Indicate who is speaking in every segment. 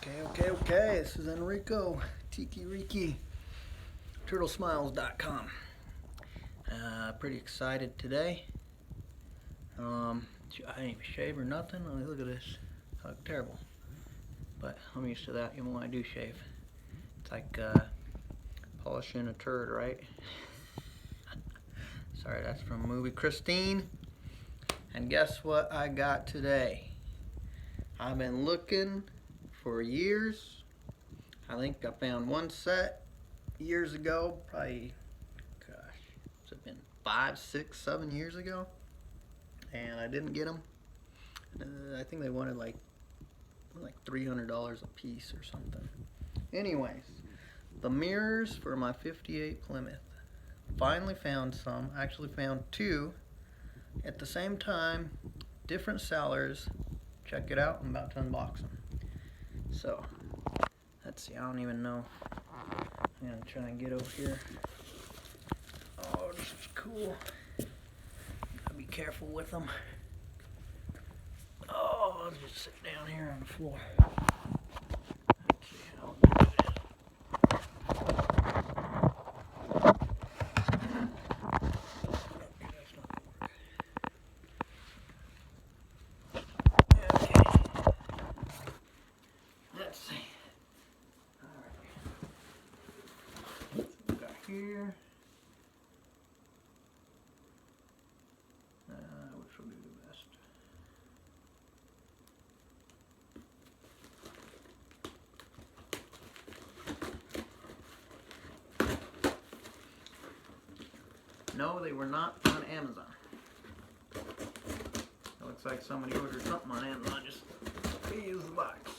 Speaker 1: Okay. This is Enrico, Tiki Riki, turtlesmiles.com. Pretty excited today. I didn't even shave or nothing. Oh, look at this. I look terrible. But I'm used to that even when I do shave. It's like polishing a turd, right? Sorry, that's from the movie Christine. And guess what I got today? I've been looking for years. I think I found one set years ago, probably, gosh, it's been 5, 6, 7 years ago, and I didn't get them. I think they wanted like $300 a piece or something. Anyways, the mirrors for my 58 Plymouth. Finally found some. Actually found two at the same time, different sellers. Check it out. I'm about to unbox them. So, let's see. I don't even know. I'm gonna try and get over here. Oh, this is cool. Gotta be careful with them. Oh, I'll just sit down here on the floor. Let's see how I'll do this. Okay. Let's see. Alright. What we got here. Which will do the best? No, they were not on Amazon. It looks like somebody ordered something on Amazon. Just use the box.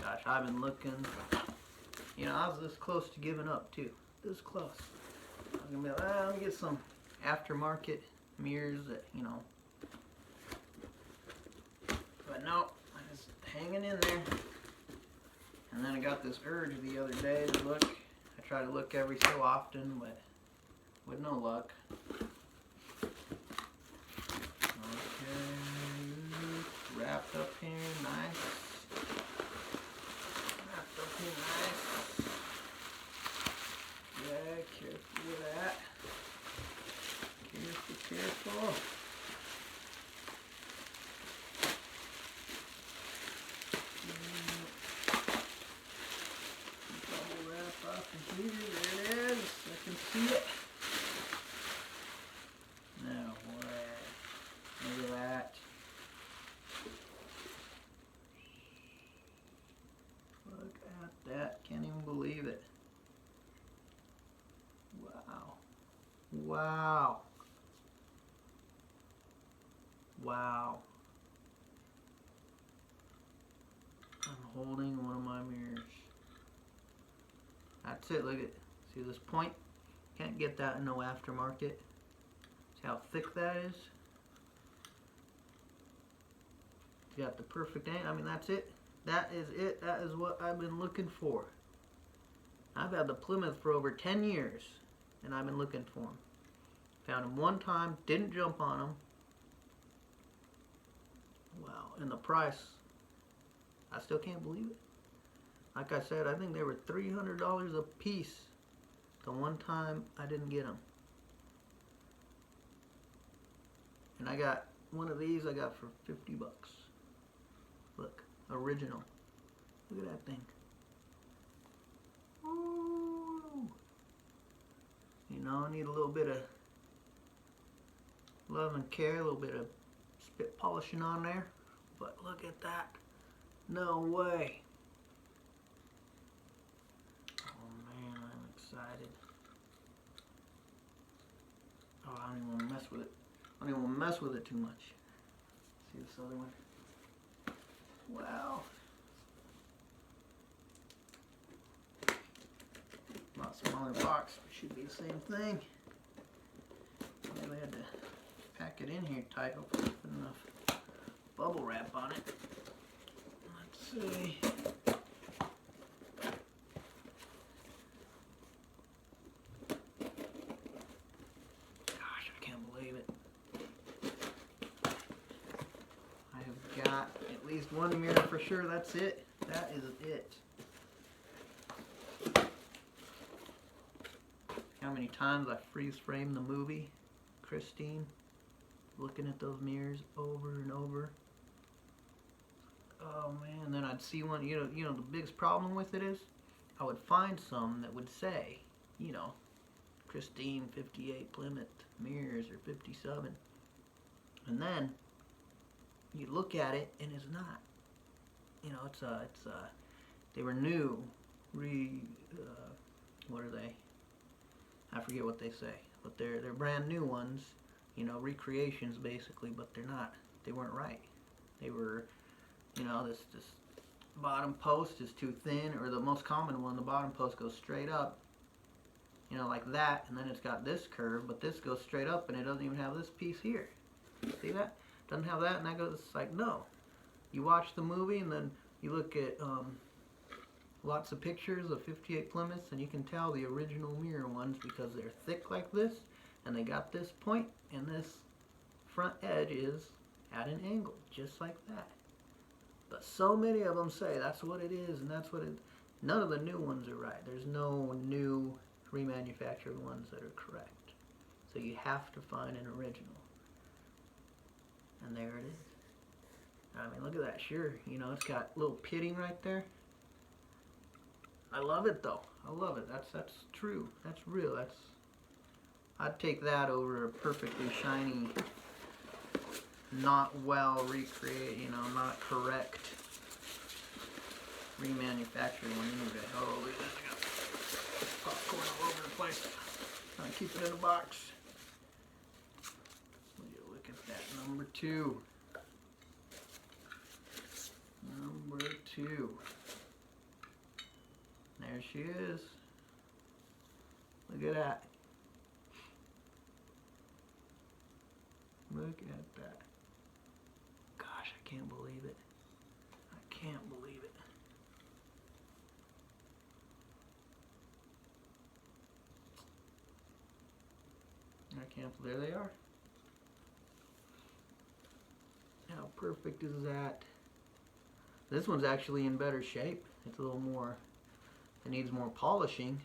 Speaker 1: Gosh, I've been looking. You know, I was this close to giving up too. This close. I was gonna be like, let me get some aftermarket mirrors that, you know. But no, I was hanging in there. And then I got this urge the other day to look. I try to look every so often, but with no luck. Okay, wrapped up here, nice. Wrapped up here, nice. Yeah, careful with that. Careful. Bubble wrap up in here, there it is. I can see it. No way. Look at that. Look at that. Can't even believe it. Wow. I'm holding one of my mirrors. That's it, look at it. See this point? Can't get that in no aftermarket. See how thick that is? It's got the perfect angle. I mean, that's it. That is it. That is what I've been looking for. I've had the Plymouth for over 10 years, and I've been looking for them. Found them one time, didn't jump on them. Wow, and the price, I still can't believe it. Like I said, I think they were $300 a piece. The one time I didn't get them. And I got one of these I got for 50 bucks. Look, original. Look at that thing. Ooh. You know, I need a little bit of love and care, a little bit of spit polishing on there. But look at that. No way. Oh man, I'm excited. Oh, I don't even want to mess with it. I don't even want to mess with it too much. See this other one? Wow. Lot smaller box, but should be the same thing. Yeah, they had to pack it in here tight. Hopefully put enough bubble wrap on it. Let's see. Gosh, I can't believe it. got at least one mirror for sure. That's it. That is it. How many times I freeze framed the movie Christine, looking at those mirrors over and over. Oh man, then I'd see one, you know the biggest problem with it is I would find some that would say, you know, Christine 58 Plymouth mirrors or 57. And then you look at it and it's not. You know, they were new, what are they? I forget what they say, but they're brand new ones, you know, recreations basically, but they're not. They weren't right. They were, you know, this bottom post is too thin, or the most common one, the bottom post goes straight up, you know, like that, and then it's got this curve, but this goes straight up and it doesn't even have this piece here. See that? Doesn't have that, and that goes, it's like, no. You watch the movie and then you look at lots of pictures of 58 Plymouths, and you can tell the original mirror ones because they're thick like this, and they got this point, and this front edge is at an angle, just like that. But so many of them say that's what it is, and that's what it. None of the new ones are right. There's no new remanufactured ones that are correct. So you have to find an original. And there it is. I mean, look at that. Sure, you know, it's got a little pitting right there. I love it though. I love it. That's true. That's real. I'd take that over a perfectly shiny, not well recreated, you know, not correct remanufactured one anyway. Oh, look at that. I got popcorn all over the place. Trying to keep it in a box. Look at that. Number 2. Number 2. There she is. Look at that. Look at that. Gosh, I can't believe it. I can't believe it. I can't believe, there they are. How perfect is that? This one's actually in better shape. It's a little more, it needs more polishing.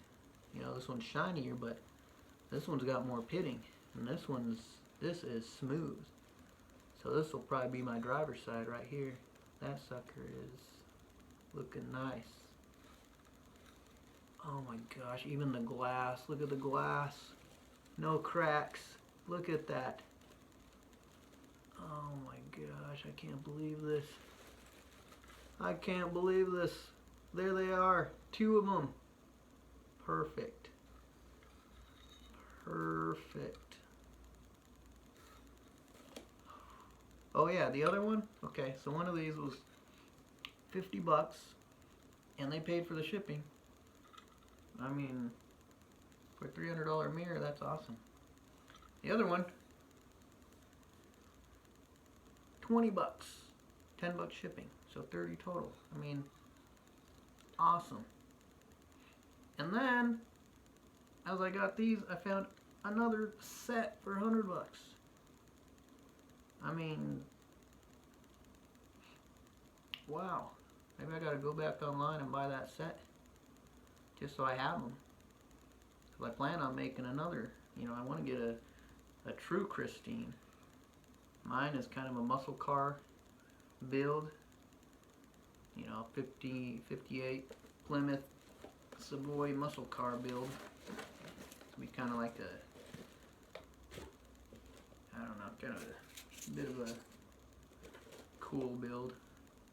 Speaker 1: You know, this one's shinier, but this one's got more pitting. And this is smooth. So this will probably be my driver's side right here. That sucker is looking nice. Oh my gosh, even the glass. Look at the glass. No cracks. Look at that. Oh my gosh, I can't believe this. I can't believe this. There they are. 2 of them. Perfect. Perfect. Oh yeah, the other one? Okay, so one of these was 50 bucks, and they paid for the shipping. I mean, for a $300 mirror, that's awesome. The other one, 20 bucks, 10 bucks shipping, so 30 total. I mean, awesome. And then, as I got these, I found another set for 100 bucks. I mean, wow. Maybe I gotta go back online and buy that set, just so I have them. Because I plan on making another. You know, I want to get a true Christine. Mine is kind of a muscle car build. You know, 58 Plymouth Savoy muscle car build. It'll be kind of like I don't know, kind of a bit of a cool build.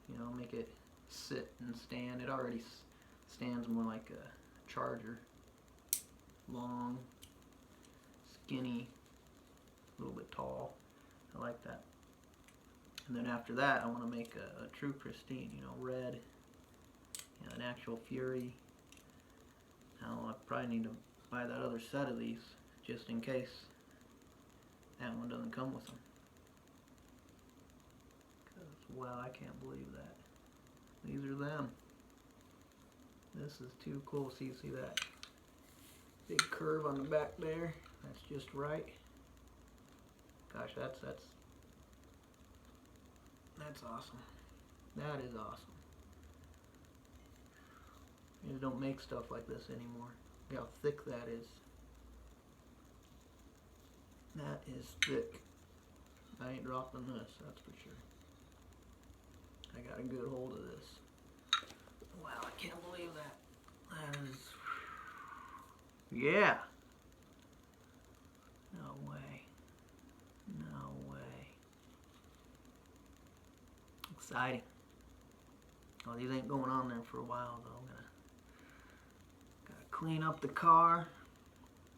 Speaker 1: You know, make it sit and stand. It already stands more like a Charger. Long, skinny, a little bit tall. I like that. And then after that, I want to make a true Christine, you know, red, you know, an actual Fury. Now I probably need to buy that other set of these just in case that one doesn't come with them. Because, wow, I can't believe that. These are them. This is too cool. See that big curve on the back there? That's just right. Gosh, that's That's awesome. That is awesome. You don't make stuff like this anymore. Look how thick that is. That is thick. I ain't dropping this, that's for sure. I got a good hold of this. Wow, I can't believe that. That is... Yeah! No way. No way. Exciting. Well, these ain't going on there for a while though. I'm gotta clean up the car.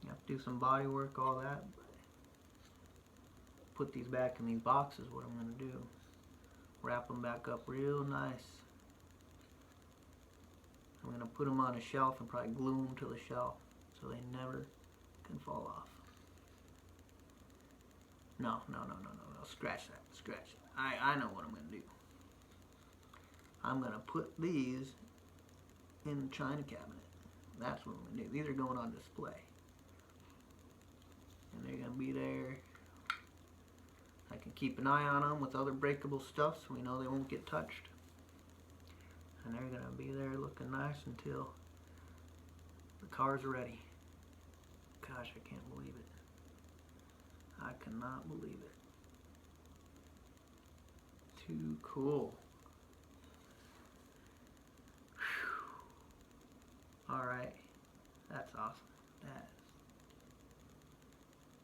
Speaker 1: You have to do some body work, all that. Put these back in these boxes, what I'm gonna do. Wrap them back up real nice. I'm gonna put them on a shelf and probably glue them to the shelf so they never can fall off. No, scratch that, scratch it. I know what I'm gonna do. I'm gonna put these in the china cabinet. That's what I'm gonna do. These are going on display. And they're gonna be there. I can keep an eye on them with other breakable stuff so we know they won't get touched. And they're gonna be there looking nice until the car's ready. Gosh, I can't believe it. I cannot believe it. Too cool. Alright, that's awesome.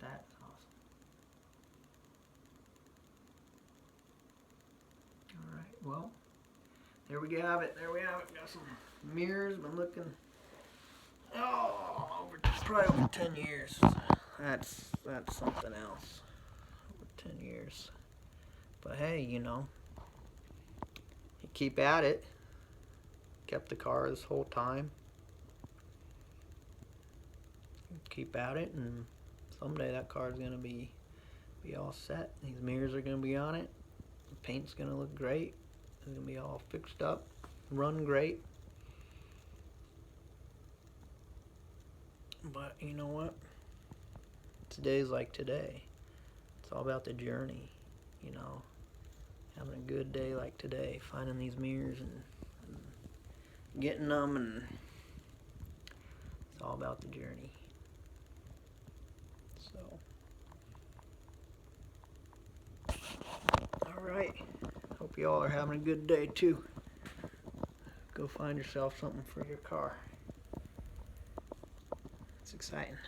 Speaker 1: That's awesome. Alright, well, there we have it. There we have it. Got some mirrors. Been looking, probably over 10 years. That's something else. Over 10 years. But hey, you know, you keep at it. Kept the car this whole time. Keep at it, and someday that car is gonna be all set. These mirrors are gonna be on it. The paint's gonna look great. It's gonna be all fixed up, run great. But you know what? Today's like today. It's all about the journey, you know. Having a good day like today, finding these mirrors and getting them, and it's all about the journey. So, alright, hope you all are having a good day too. Go find yourself something for your car. It's exciting.